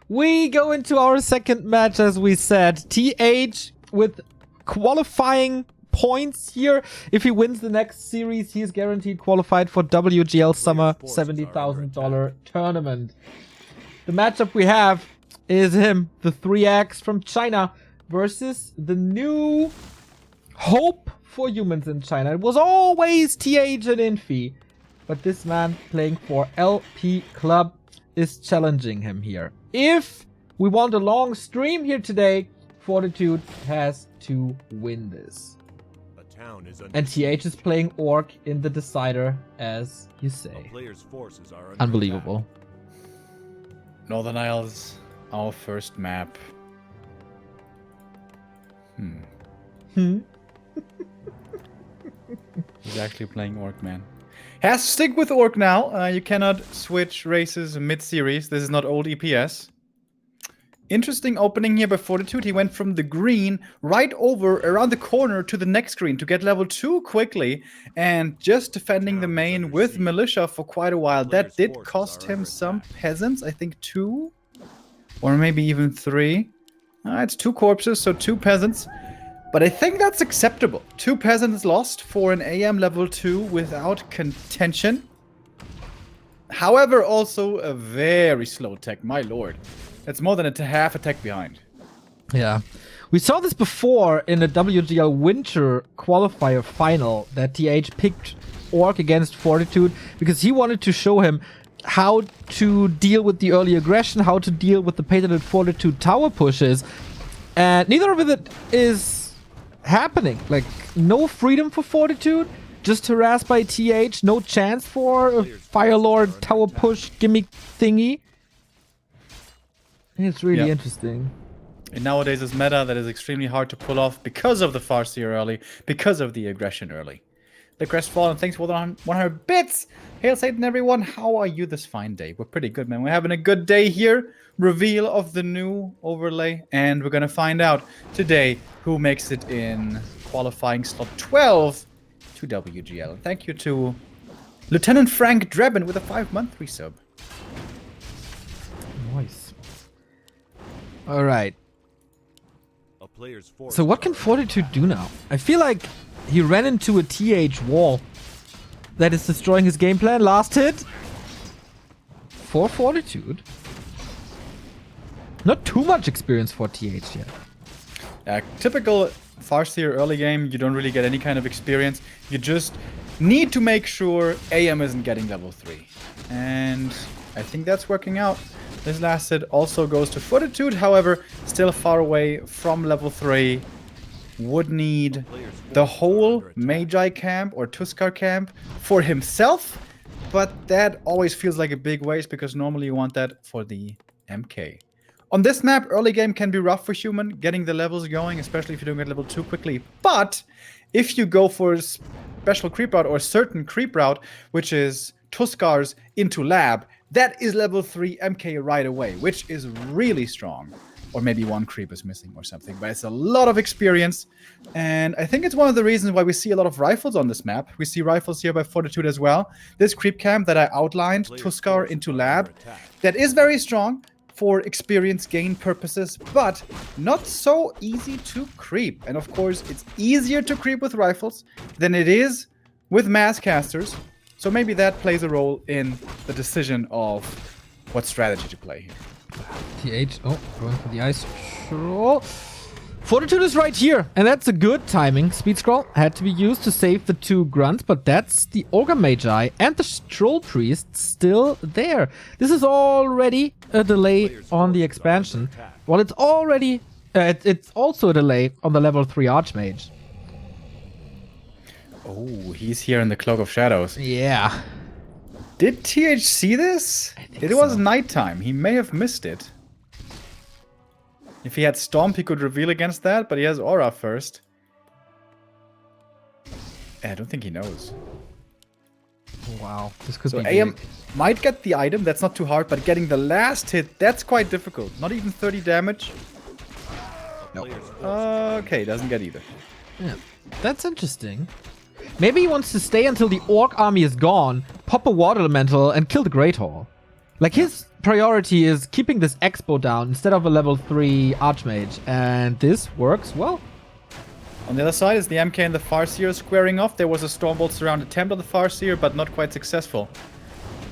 We go into our second match, as we said. TH with qualifying points here. If he wins the next series, he is guaranteed qualified for WGL Summer $70,000 tournament. The matchup we have is him, the 3X from China, versus the new hope for humans in China. It was always TH and Infi, but this man playing for LP Club is challenging him here. If we want a long stream here today, Fortitude has to win this. And TH is playing Orc in the decider, as you say. Unbelievable. Northern Isles, our first map. He's actually playing Orc, man. Has to stick with Orc now. You cannot switch races mid-series. This is not old EPS. Interesting opening here by Fortitude. He went from the green right over around the corner to the next green to get level 2 quickly, and just defending the main with militia for quite a while. That did cost him some peasants, I think 2 or maybe even 3. It's 2 corpses, so 2 peasants. But I think that's acceptable. 2 peasants lost for an AM level 2 without contention. However, also a very slow tech, my lord. That's more than a half a tech behind. Yeah. We saw this before in the WGL Winter Qualifier Final, that TH picked Orc against Fortitude because he wanted to show him how to deal with the early aggression, how to deal with the patented Fortitude tower pushes. And neither of it is happening. Like, no freedom for Fortitude, just harassed by TH, no chance for a Firelord tower push gimmick thingy. It's really interesting. And nowadays, it's meta that is extremely hard to pull off because of the Farseer early, because of the aggression early. The Crestfallen, thanks for the 100 bits! Hail Satan, everyone! How are you this fine day? We're pretty good, man. We're having a good day here. Reveal of the new overlay, and we're gonna find out today who makes it in qualifying slot 12 to WGL. And thank you to Lieutenant Frank Drebin with a 5-month resub. Nice. Alright. So what can Fortitude do now? I feel like he ran into a TH wall that is destroying his game plan. Last hit for Fortitude. Not too much experience for TH yet. Typical Farseer early game, you don't really get any kind of experience. You just need to make sure AM isn't getting level 3. And I think that's working out. This last hit also goes to Fortitude, however, still far away from level 3. Would need the whole Magi camp or Tuskar camp for himself, but that always feels like a big waste because normally you want that for the MK. On this map, early game can be rough for human, getting the levels going, especially if you don't get level 2 quickly. But if you go for a special creep route or a certain creep route, which is Tuskars into lab, that is level 3 MK right away, which is really strong. Or maybe 1 creep is missing or something, but it's a lot of experience. And I think it's one of the reasons why we see a lot of rifles on this map. We see rifles here by Fortitude as well. This creep camp that I outlined, Tuskar into lab, that is very strong for experience gain purposes, but not so easy to creep. And of course, it's easier to creep with rifles than it is with mass casters. So maybe that plays a role in the decision of what strategy to play here. TH, going for the ice troll. Fortitude is right here, and that's a good timing. Speed scroll had to be used to save the 2 grunts, but that's the Ogre Magi and the Troll Priest still there. This is already a delay on the expansion. Well, it's already, it's also a delay on the level 3 Archmage. Oh, he's here in the Cloak of Shadows. Yeah. Did TH see this? It was nighttime. He may have missed it. If he had Stomp, he could reveal against that, but he has Aura first. I don't think he knows. Wow, this could be AM big. Might get the item, that's not too hard, but getting the last hit, that's quite difficult. Not even 30 damage. Nope. Okay, doesn't get either. Yeah, that's interesting. Maybe he wants to stay until the Orc army is gone, pop a Water Elemental, and kill the Great Hall. Like, his priority is keeping this Expo down instead of a level 3 Archmage. And this works well. On the other side is the MK and the Farseer squaring off. There was a Stormbolt surround attempt on the Farseer, but not quite successful.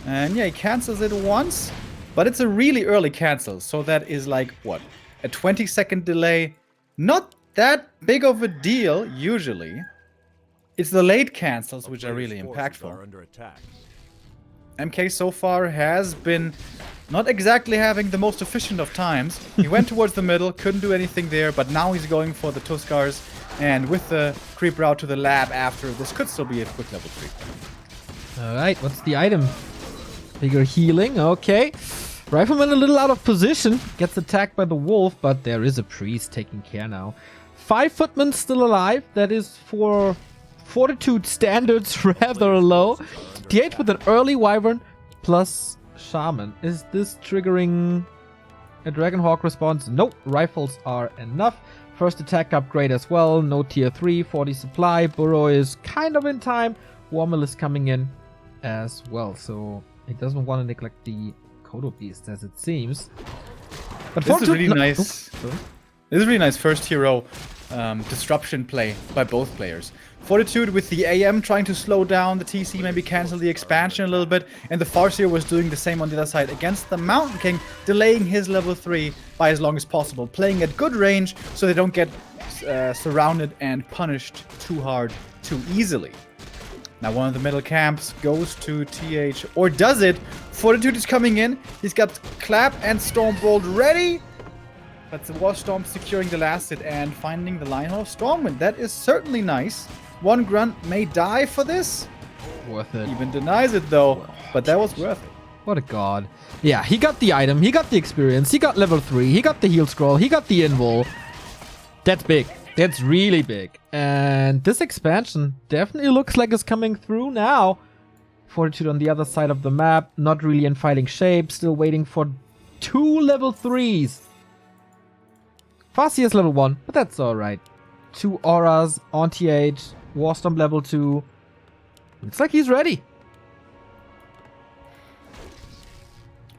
And yeah, he cancels it once, but it's a really early cancel. So that is like, what? A 20-second delay. Not that big of a deal, usually. It's the late cancels which are really impactful. MK so far has been not exactly having the most efficient of times. He went towards the middle, couldn't do anything there, but now he's going for the Tuskars. And with the creep route to the lab after, this could still be a quick level 3. Alright, what's the item? Bigger healing, okay. Rifleman a little out of position. Gets attacked by the wolf, but there is a priest taking care now. 5 footmen still alive. That is for Fortitude standards rather low. TH with an early wyvern plus shaman. Is this triggering a Dragonhawk response? Nope, rifles are enough. First attack upgrade as well. No tier 3, 40 supply. Burrow is kind of in time. Warmel is coming in as well. So he doesn't want to neglect the Kodo Beast as it seems. But this is really nice. This is really nice first hero disruption play by both players. Fortitude with the AM trying to slow down the TC, maybe cancel the expansion a little bit, and the Farseer was doing the same on the other side against the Mountain King, delaying his level 3 by as long as possible, playing at good range so they don't get surrounded and punished too hard, too easily. Now one of the middle camps goes to TH, or does it? Fortitude is coming in, he's got Clap and Stormbolt ready, but the War Storm securing the last hit and finding the line of Stormwind. That is certainly nice. One grunt may die for this. Worth it. Even denies it though, but that was worth it. What a god. Yeah, he got the item, he got the experience, he got level 3, he got the heal scroll, he got the invul. That's big. That's really big. And this expansion definitely looks like it's coming through now. Fortitude on the other side of the map, not really in fighting shape, still waiting for 2 level 3s. Farseer is level 1, but that's alright. 2 auras on TH, Warstomp level 2. Looks like he's ready.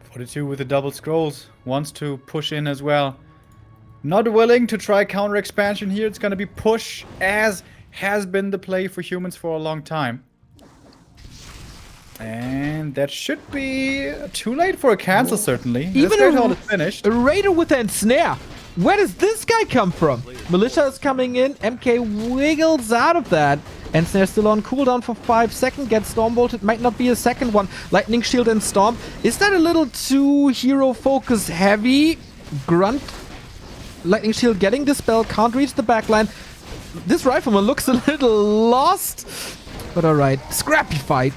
Fortitude with the double scrolls, wants to push in as well. Not willing to try counter expansion here, it's gonna be push, as has been the play for humans for a long time. And that should be too late for a cancel, certainly. Even a finished. A Raider with a snare. Where does this guy come from? Militia is coming in. MK wiggles out of that. And Snare still on cooldown for 5 seconds. Gets Stormbolt. It might not be a second one. Lightning Shield and Storm. Is that a little too hero focus heavy? Grunt. Lightning Shield getting the spell. Can't reach the backline. This Rifleman looks a little lost. But alright. Scrappy fight.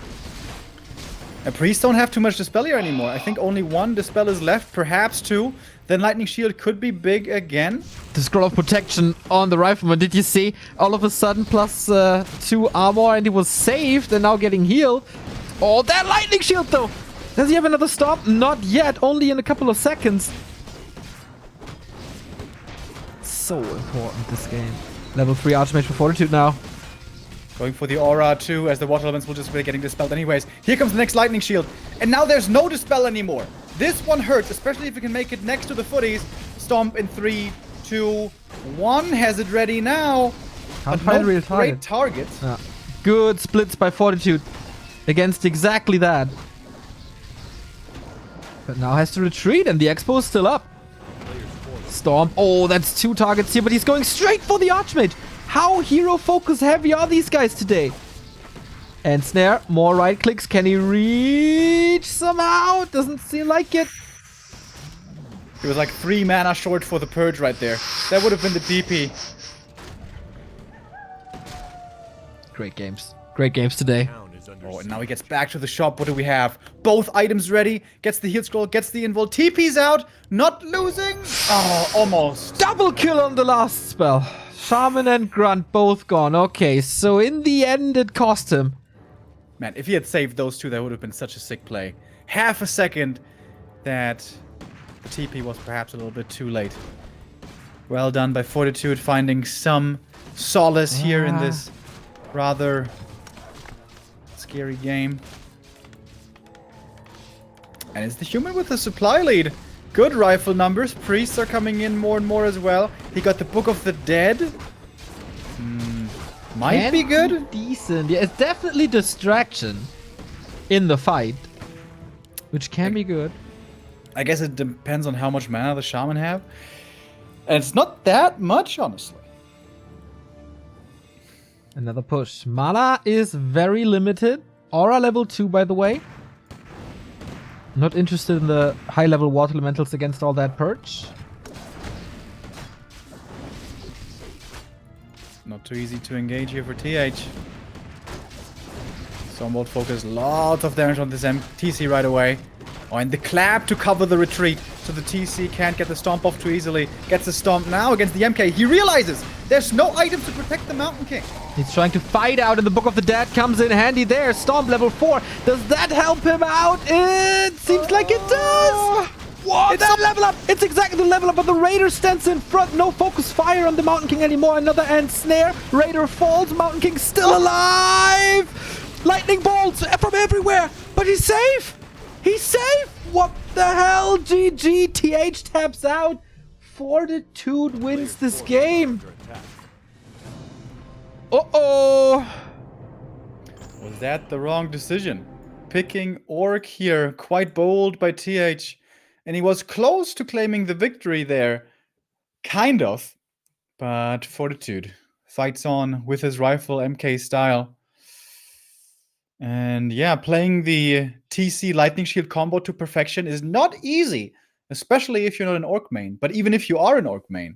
Priests don't have too much Dispel here anymore. I think only 1 Dispel is left, perhaps 2. Then Lightning Shield could be big again. The Scroll of Protection on the Rifleman, did you see? All of a sudden plus 2 armor and he was saved and now getting healed. Oh, that Lightning Shield though! Does he have another stop? Not yet, only in a couple of seconds. So important this game. Level 3 Archmage for Fortitude now. Going for the Aura too, as the Water Elements will just be getting dispelled anyways. Here comes the next Lightning Shield. And now there's no Dispel anymore. This one hurts, especially if you can make it next to the footies. Stomp in 3, 2, 1. Has it ready now. Can't find a real target. Great targets. Yeah. Good splits by Fortitude against exactly that. But now has to retreat and the Expo is still up. Storm. Oh, that's 2 targets here, but he's going straight for the Archmage. How hero focus heavy are these guys today? And Snare, more right clicks. Can he reach somehow? Doesn't seem like it. He was like 3 mana short for the Purge right there. That would have been the DP. Great games. Great games today. Oh, and now he gets back to the shop. What do we have? Both items ready. Gets the heal scroll, gets the invul. TP's out. Not losing. Oh, almost. Double kill on the last spell. Shaman and Grunt both gone. Okay, so in the end it cost him. Man, if he had saved those 2, that would have been such a sick play. Half a second that the TP was perhaps a little bit too late. Well done by Fortitude, finding some solace here in this rather scary game. And it's the human with the supply lead. Good rifle numbers. Priests are coming in more and more as well. He got the Book of the Dead. Might be good. Decent. Yeah, it's definitely distraction in the fight, which can be good. I guess it depends on how much mana the shaman have. And it's not that much, honestly. Another push. Mana is very limited. Aura level 2, by the way. Not interested in the high-level water elementals against all that purge. Not too easy to engage here for TH. Stormbolt focus, lots of damage on this TC right away. Oh, and the clap to cover the retreat, so the TC can't get the stomp off too easily. Gets the stomp now against the MK. He realizes there's no items to protect the Mountain King. He's trying to fight out, and the Book of the Dead comes in handy there. Stomp level 4. Does that help him out? It seems like it does. What? It's that level up. It's exactly the level up, but the Raider stands in front. No focus fire on the Mountain King anymore. Another end snare. Raider falls. Mountain King still alive. Lightning bolts from everywhere, but he's safe. He's safe! What the hell? GG. TH taps out. Fortitude wins this game. Uh-oh. Was that the wrong decision? Picking ORC here. Quite bold by TH. And he was close to claiming the victory there. Kind of. But Fortitude fights on with his rifle MK style. And yeah, playing the TC Lightning Shield combo to perfection is not easy, especially if you're not an Orc main. But even if you are an Orc main,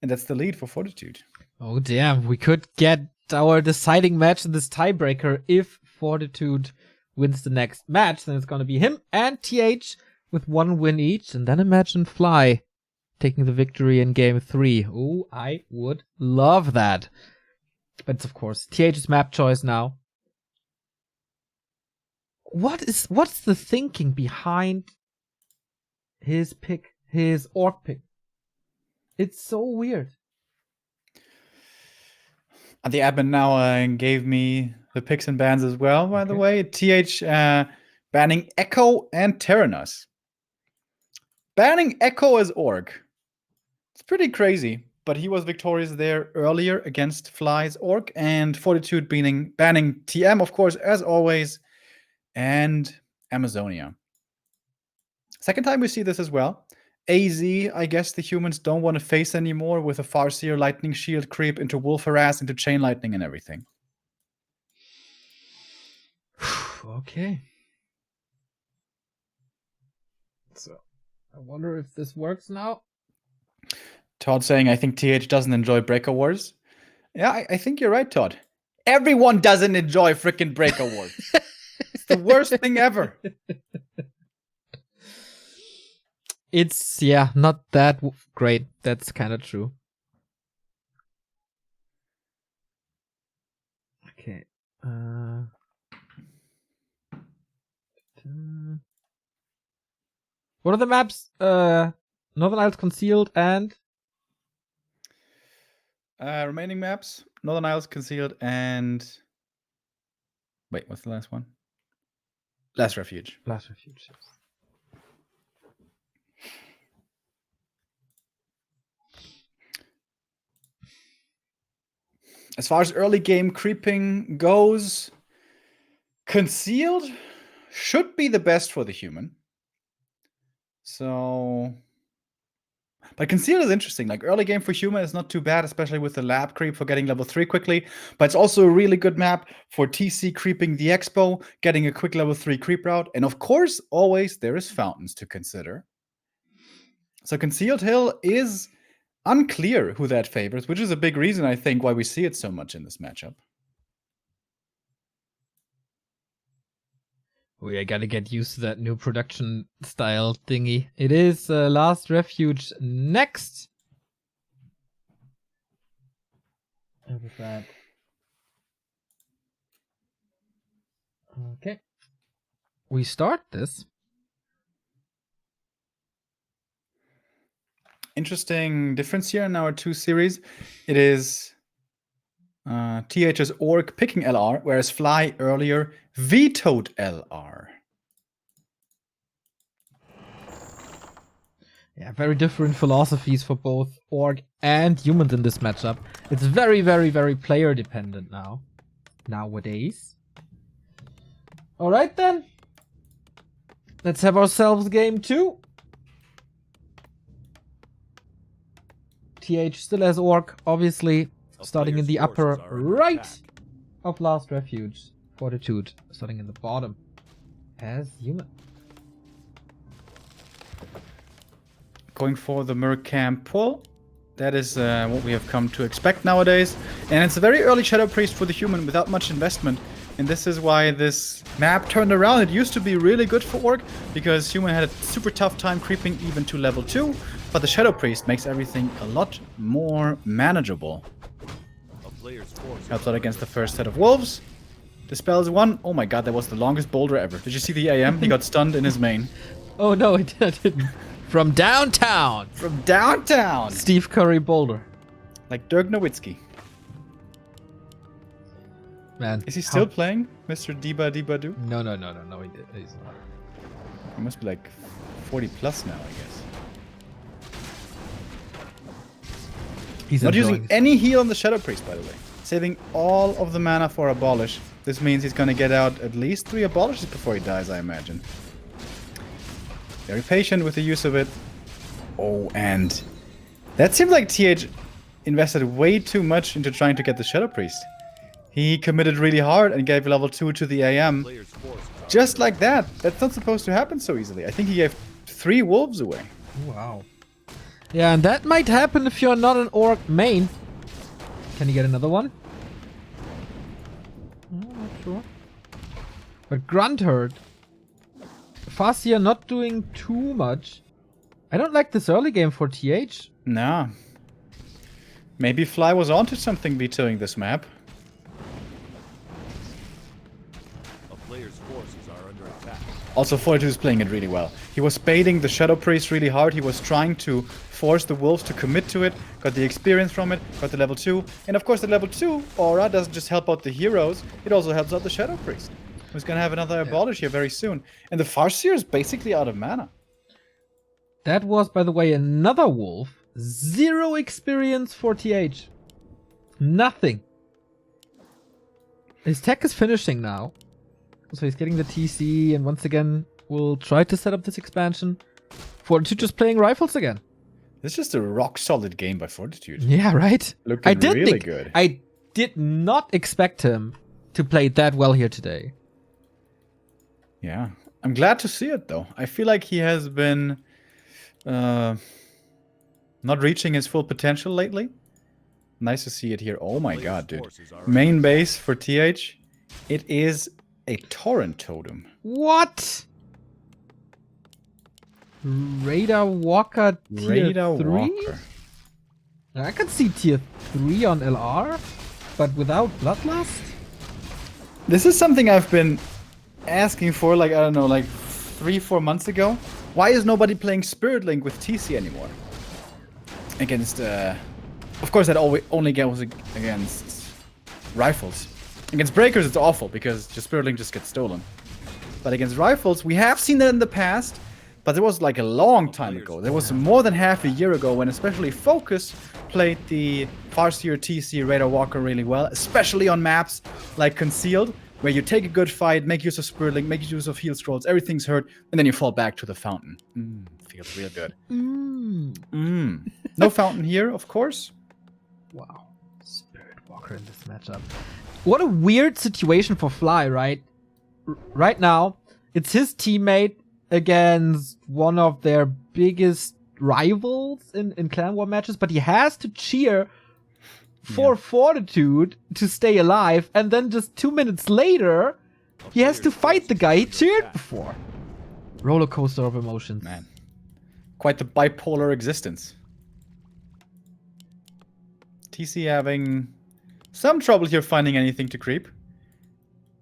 and that's the lead for Fortitude. Oh, damn. We could get our deciding match in this tiebreaker. If Fortitude wins the next match, then it's going to be him and TH with 1 win each. And then imagine Fly taking the victory in game 3. Oh, I would love that. But it's, of course, TH's map choice now. What's the thinking behind his pick, his Orc pick? It's so weird. And the admin now gave me the picks and bans as well, by the way. TH banning Echo and Terranos. Banning Echo as Orc. It's pretty crazy, but he was victorious there earlier against Fly's Orc, and Fortitude banning TM, of course, as always, and Amazonia. Second time we see this as well. AZ, I guess the humans don't want to face anymore with a Farseer Lightning Shield creep into Wolf Harass, into Chain Lightning and everything. Okay. So, I wonder if this works now. Todd saying, I think TH doesn't enjoy Breaker Wars. Yeah, I think you're right, Todd. Everyone doesn't enjoy frickin' Breaker Wars. It's the worst thing ever. It's, yeah, not that great. That's kind of true. Okay. What are the maps? Northern Isles Concealed and... remaining maps. Northern Isles Concealed and... Wait, what's the last one? Last Refuge. Last Refuge. As far as early game creeping goes, Concealed should be the best for the human. So... But Concealed is interesting. Like, early game for human is not too bad, especially with the lab creep for getting level 3 quickly. But it's also a really good map for TC creeping the Expo, getting a quick level 3 creep route. And of course, always there is Fountains to consider. So Concealed Hill is unclear who that favors, which is a big reason, I think, why we see it so much in this matchup. I gotta get used to that new production style thingy. It is Last Refuge next. And with that. Okay. We start this. Interesting difference here in our two series. It is TH's Orc picking LR, whereas Fly earlier vetoed LR. Yeah, very different philosophies for both orc and humans in this matchup. It's very, very, very player dependent now. Nowadays. Alright then. Let's have ourselves game 2. TH still has orc, obviously, starting in the upper right of Last Refuge. Fortitude starting in the bottom as human. Going for the Mercamp pull. That is what we have come to expect nowadays. And it's a very early Shadow Priest for the human without much investment. And this is why this map turned around. It used to be really good for Orc, because human had a super tough time creeping even to level 2. But the Shadow Priest makes everything a lot more manageable. Helps out against the first set of wolves. Dispels one. Oh my god, that was the longest boulder ever. Did you see the AM? He got stunned in his main. Oh no, I didn't. From downtown! From downtown! Steve Curry Boulder. Like Dirk Nowitzki. Man. Is he still playing, Mr. Diba Diba Doo? No, he's not. He must be like 40 plus now, I guess. He's not using any heal on the Shadow Priest, by the way. Saving all of the mana for Abolish. This means he's gonna get out at least 3 Abolishes before he dies, I imagine. Very patient with the use of it. Oh, and that seems like TH invested way too much into trying to get the Shadow Priest. He committed really hard and gave level 2 to the AM. Just like that. That's not supposed to happen so easily. I think he gave 3 wolves away. Wow. Yeah, and that might happen if you're not an orc main. Can you get another one? I'm not sure. But Gruntherd. Farseer not doing too much. I don't like this early game for TH. Nah. Maybe Fly was onto something vetoing this map. Also, Fortitude is playing it really well. He was baiting the Shadow Priest really hard. He was trying to force the wolves to commit to it. Got the experience from it. Got the level 2. And of course the level 2 aura doesn't just help out the heroes. It also helps out the Shadow Priest, who's gonna have another Abolish here very soon. And the Farseer is basically out of mana. That was, by the way, another wolf. 0 experience for TH. Nothing. His tech is finishing now. So he's getting the TC, and once again, we'll try to set up this expansion. Fortitude just playing rifles again. This is just a rock-solid game by Fortitude. Yeah, right? Looking really good. I did not expect him to play that well here today. Yeah. I'm glad to see it, though. I feel like he has been not reaching his full potential lately. Nice to see it here. Oh my god, dude. Main base for TH. It is a Torrent Totem. What? Radar Walker tier 3? I can see tier 3 on LR, but without Bloodlust? This is something I've been asking for, like, I don't know, like 3-4 months ago. Why is nobody playing Spirit Link with TC anymore? Against, of course that only goes against rifles. Against breakers it's awful, because your Spirit Link just gets stolen. But against rifles, we have seen that in the past, but it was like a long time ago. There was more than half a year ago when especially Focus played the Farseer TC Radar Walker really well, especially on maps like Concealed, where you take a good fight, make use of Spirit Link, make use of heal scrolls, everything's hurt, and then you fall back to the fountain. Feels real good. No fountain here, of course. Wow. Spirit Walker in this matchup. What a weird situation for Fly, right? Right now, it's his teammate against one of their biggest rivals in Clan War matches, but he has to cheer for Fortitude to stay alive, and then just 2 minutes later, he has to fight the guy he cheered before. Roller coaster of emotions. Man. Quite the bipolar existence. TC having some trouble here finding anything to creep.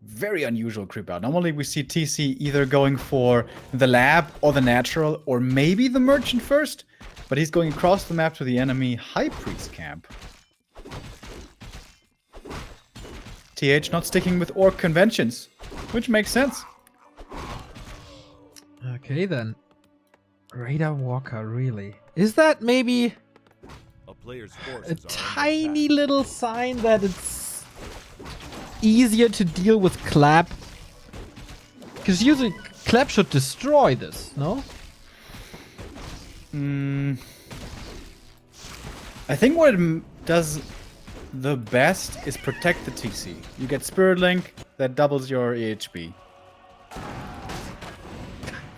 Very unusual creep out. Normally we see TC either going for the lab or the natural or maybe the merchant first, but he's going across the map to the enemy High Priest camp. TH not sticking with orc conventions, which makes sense. Okay then. Radar Walker, really? Is that maybe A player's a forces are under tiny attack. little sign that it's easier to deal with Clap? Because usually Clap should destroy this, no? I think what it does the best is protect the TC. You get Spirit Link, that doubles your EHP.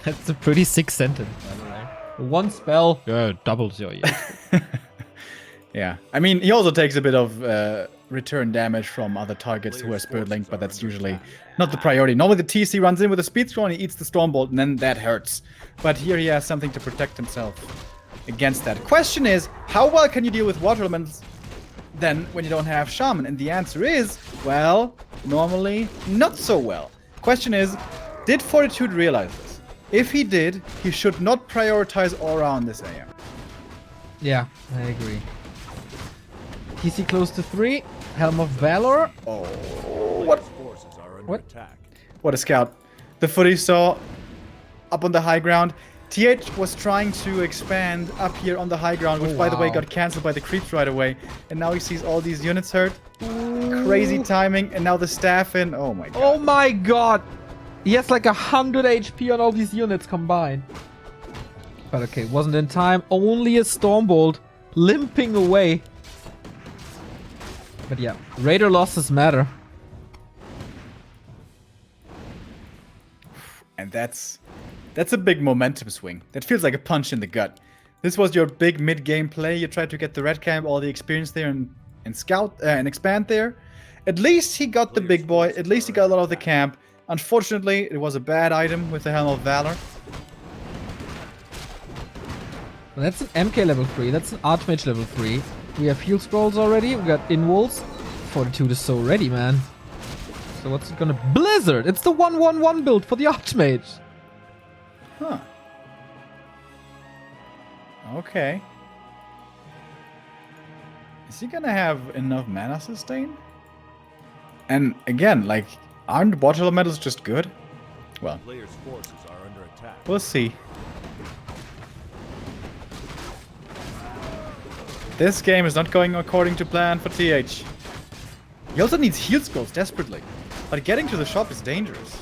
That's a pretty sick sentence, by the way. One spell, yeah, doubles your EHP. Yeah, I mean, he also takes a bit of return damage from other targets who are Spirit Linked, but that's usually not the priority. Normally the TC runs in with a Speed Scroll and he eats the Stormbolt, and then that hurts. But here he has something to protect himself against that. Question is, how well can you deal with Water Elements then when you don't have Shaman? And the answer is, well, normally not so well. Question is, did Fortitude realize this? If he did, he should not prioritize Aura on this AM. Yeah, I agree. TC close to 3. Helm of Valor. Oh, Player's forces are under What? attack. what a scout. The footy saw up on the high ground. TH was trying to expand up here on the high ground, which by the way wow. got cancelled by the creeps right away. And now he sees all these units hurt. Crazy timing, and now the staff in. Oh my god. Oh my god! He has like 100 HP on all these units combined. But okay, wasn't in time. Only a Stormbolt limping away. But yeah, Raider losses matter. And that's a big momentum swing. That feels like a punch in the gut. This was your big mid-game play. You tried to get the red camp, all the experience there, and scout and expand there. At least he got the big boy. At least he got a lot of the camp. Unfortunately, it was a bad item with the Helm of Valor. Well, that's an MK level 3. That's an Archmage level 3. We have heal scrolls already. We got Inwolves. Fortitude is so ready, man. So what's it gonna... Blizzard! It's the 1-1-1 build for the Archmage. Huh. Okay. Is he gonna have enough mana sustain? And again, like, aren't water elementals just good? Well, Player's forces are under attack. we'll see. This game is not going according to plan for TH. He also needs heal scrolls desperately. But getting to the shop is dangerous.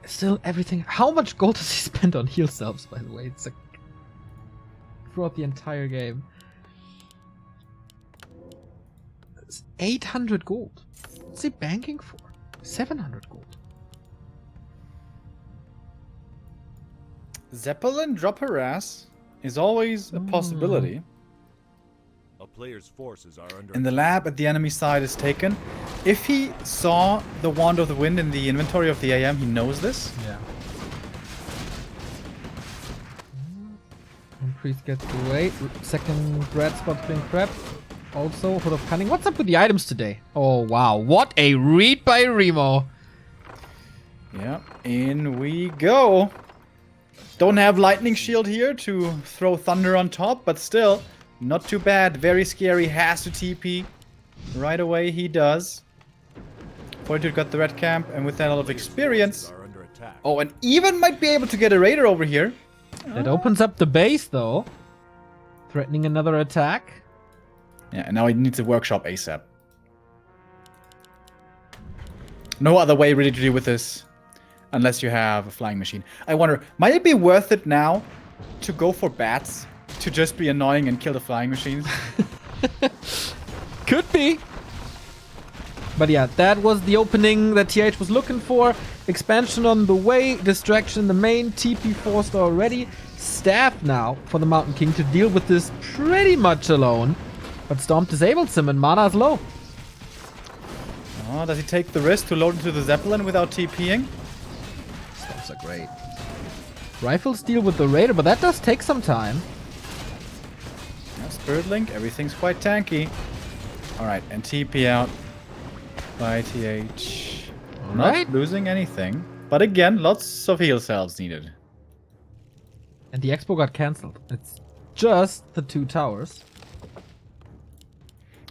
Still everything... How much gold does he spend on heal cells, by the way? It's like... Throughout the entire game. It's 800 gold. What's he banking for? 700 gold. Zeppelin drop harass is always a possibility. A player's forces are under And the lab at the enemy side is taken. If he saw the Wand of the Wind in the inventory of the AM, he knows this. Yeah. One priest gets away. Second red spot's being prepped. Also, Hood of Cunning. What's up with the items today? Oh, wow. What a read by Remo. Yeah, in we go. Don't have Lightning Shield here to throw Thunder on top, but still, not too bad. Very scary. Has to TP. Right away he does. Fortitude got the red camp, and with that a lot of experience. are under attack. Oh, and even might be able to get a Raider over here. That opens up the base, though. Threatening another attack. Yeah, and now he needs a workshop ASAP. No other way really to deal with this. Unless you have a flying machine. I wonder, might it be worth it now to go for bats? To just be annoying and kill the flying machines? Could be. But yeah, that was the opening that TH was looking for. Expansion on the way, distraction in the main, TP forced already. Staff now for the Mountain King to deal with this pretty much alone. But Storm disables him and mana is low. Oh, does he take the risk to load into the Zeppelin without TPing? Storms are great. Rifles deal with the Raider, but that does take some time. Yeah, Spirit Link, everything's quite tanky. Alright, and TP out by TH. Not Alright. losing anything. But again, lots of heal cells needed. And the expo got cancelled. It's just the 2 towers.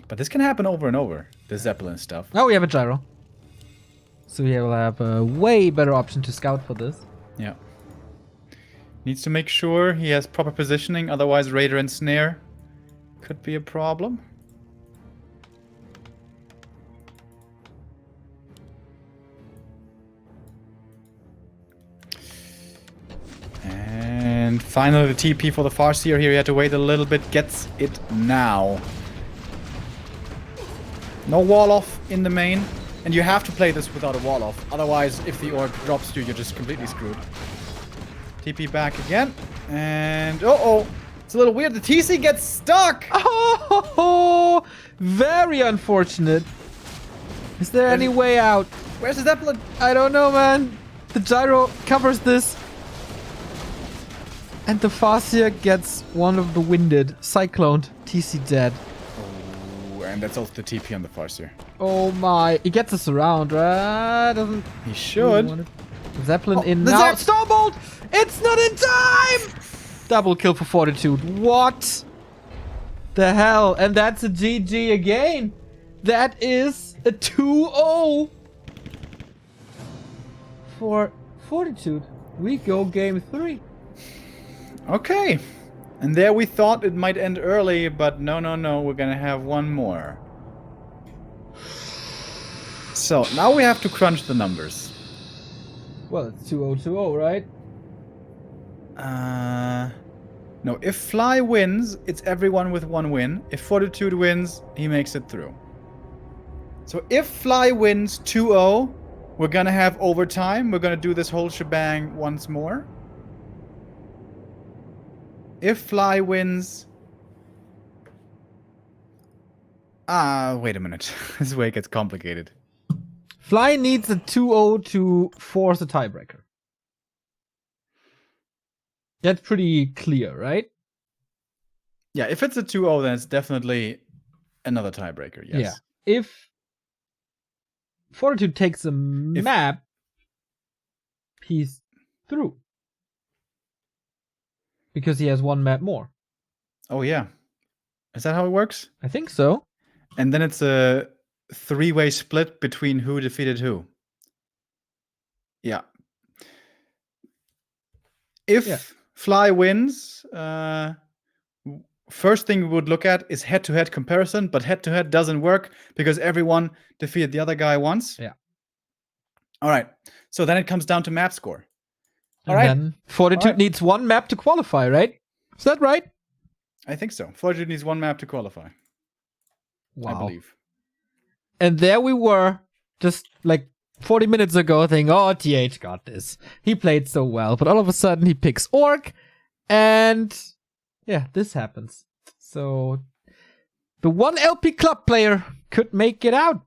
But this can happen over and over, the Zeppelin stuff. Oh, we have a gyro. So we will have a way better option to scout for this. Yeah. Needs to make sure he has proper positioning, otherwise Raider and Snare could be a problem. And finally the TP for the Farseer here. He had to wait a little bit. Gets it now. No wall off in the main. And you have to play this without a wall off. Otherwise, if the orc drops you, you're just completely screwed. TP back again. And uh-oh. It's a little weird. The TC gets stuck. Oh, very unfortunate. Is there any way out? Where's the Zeppelin? I don't know, man. The gyro covers this. And the Farseer gets one of the winded. Cycloned. TC dead. Oh, and that's also the TP on the Farseer. Oh my. He gets us around, right? Doesn't He should. Zeppelin in the now. Stormbolt! It's not in time! Double kill for Fortitude. What the hell? And that's a GG again. That is a 2-0 for Fortitude. We go game 3. Okay. And there we thought it might end early, but no. We're gonna have one more. So, now we have to crunch the numbers. Well, it's 2-0-2-0, right? No, if Fly wins, it's everyone with 1 win. If Fortitude wins, he makes it through. So if Fly wins 2-0, we're gonna have overtime. We're gonna do this whole shebang once more. If Fly wins... wait a minute. This way it gets complicated. Fly needs a 2-0 to force a tiebreaker. That's pretty clear, right? Yeah, if it's a 2-0, then it's definitely another tiebreaker, yes. Yeah. If Fortitude takes a map, he's through. Because he has 1 map more. Oh, yeah. Is that how it works? I think so. And then it's a 3-way split between who defeated who. Yeah. If Fly wins, first thing we would look at is head-to-head comparison, but head-to-head doesn't work because everyone defeated the other guy once. Yeah. All right. So then it comes down to map score. All right. Then Fortitude needs 1 map to qualify, right? Is that right? I think so. Fortitude needs 1 map to qualify. Wow. I believe. And there we were, just like 40 minutes ago, thinking, oh, TH got this. He played so well. But all of a sudden, he picks Orc. And yeah, this happens. So the 1 LP club player could make it out.